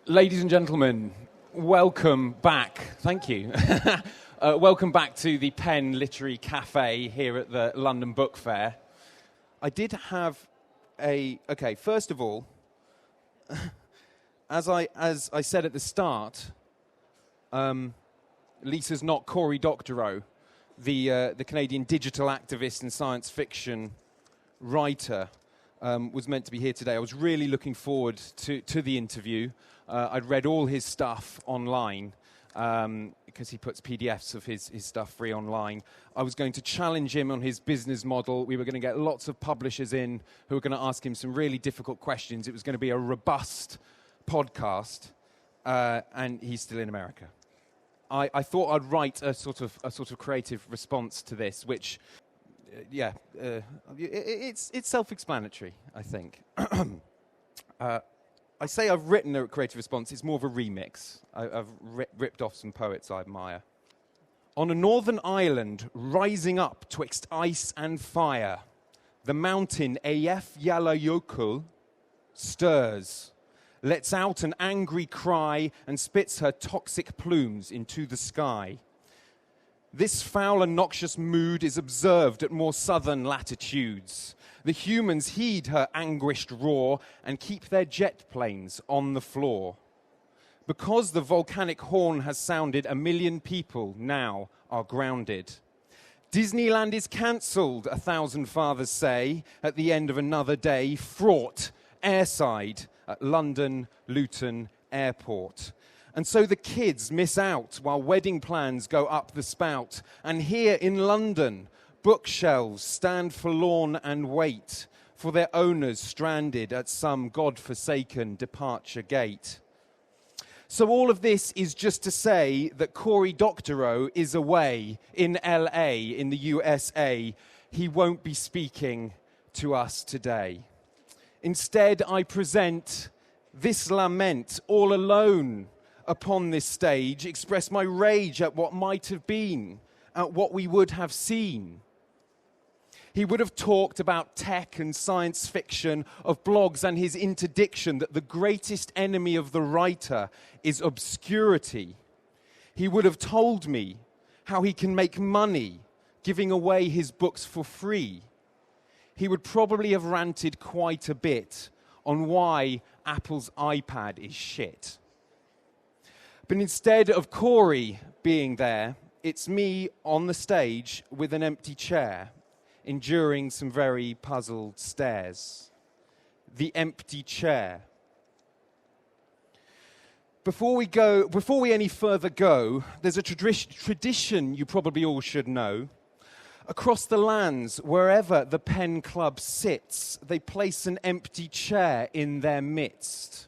Ladies and gentlemen, welcome back. Thank you. Welcome back to the Pen Literary Cafe here at the London Book Fair. I did have first of all, as I said at the start, Lisa's not Cory Doctorow, the Canadian digital activist and science fiction writer, was meant to be here today. I was really looking forward to the interview. I'd read all his stuff online because he puts PDFs of his stuff free online. I was going to challenge him on his business model. We were going to get lots of publishers in who were going to ask him some really difficult questions. It was going to be a robust podcast, and he's still in America. I thought I'd write a sort of creative response to this, which, it's self-explanatory, I think. I say I've written a creative response. It's more of a remix. I've ripped off some poets I admire. On a northern island, rising up twixt ice and fire, the mountain Eyjafjallajökull stirs, lets out an angry cry, and spits her toxic plumes into the sky. This foul and noxious mood is observed at more southern latitudes. The humans heed her anguished roar and keep their jet planes on the floor. Because the volcanic horn has sounded, 1 million people now are grounded. Disneyland is cancelled, 1,000 fathers say, at the end of another day, fraught airside at London Luton Airport. And so the kids miss out while wedding plans go up the spout. And here in London, bookshelves stand forlorn and wait for their owners stranded at some God-forsaken departure gate. So all of this is just to say that Cory Doctorow is away in LA, in the USA. He won't be speaking to us today. Instead, I present this lament all alone upon this stage, express my rage at what might have been, at what we would have seen. He would have talked about tech and science fiction, of blogs and his interdiction that the greatest enemy of the writer is obscurity. He would have told me how he can make money giving away his books for free. He would probably have ranted quite a bit on why Apple's iPad is shit. But instead of Cory being there, it's me on the stage with an empty chair, enduring some very puzzled stares. The empty chair. Before we any further go, there's a tradition you probably all should know. Across the lands, wherever the Pen Club sits, they place an empty chair in their midst.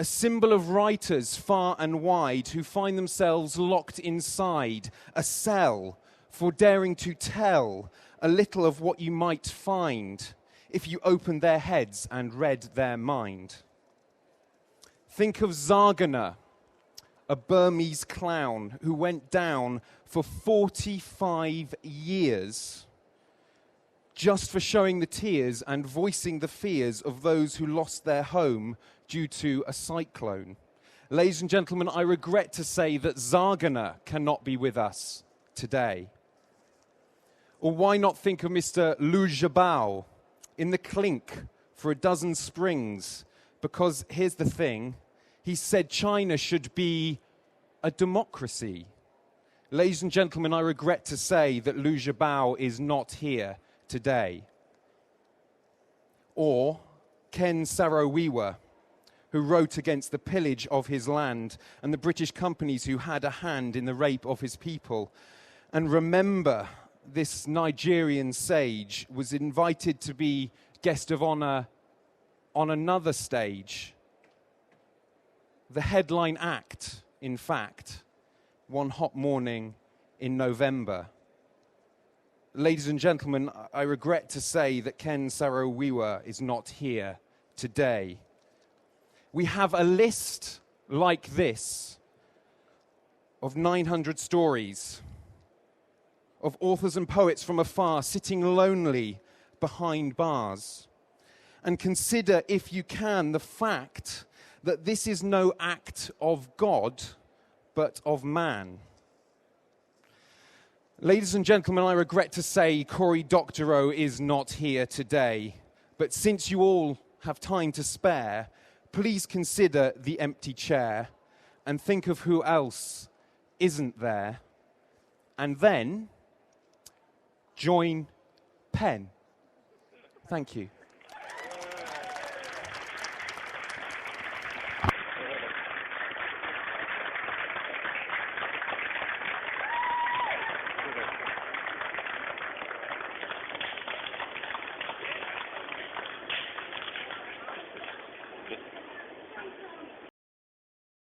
A symbol of writers far and wide who find themselves locked inside a cell for daring to tell a little of what you might find if you opened their heads and read their mind. Think of Zargana, a Burmese clown who went down for 45 years just for showing the tears and voicing the fears of those who lost their home due to a cyclone. Ladies and gentlemen, I regret to say that Zargana cannot be with us today. Or why not think of Mr. Lujabao in the clink for a dozen springs? Because here's the thing, he said China should be a democracy. Ladies and gentlemen, I regret to say that Lujabao is not here today. Or Ken Saro-Wiwa, who wrote against the pillage of his land and the British companies who had a hand in the rape of his people. And remember, this Nigerian sage was invited to be guest of honor on another stage. The headline act, in fact, one hot morning in November. Ladies and gentlemen, I regret to say that Ken Saro-Wiwa is not here today. We have a list like this of 900 stories of authors and poets from afar sitting lonely behind bars. And consider, if you can, the fact that this is no act of God, but of man. Ladies and gentlemen, I regret to say Cory Doctorow is not here today, but since you all have time to spare, please consider the empty chair and think of who else isn't there, and then join Penn. Thank you.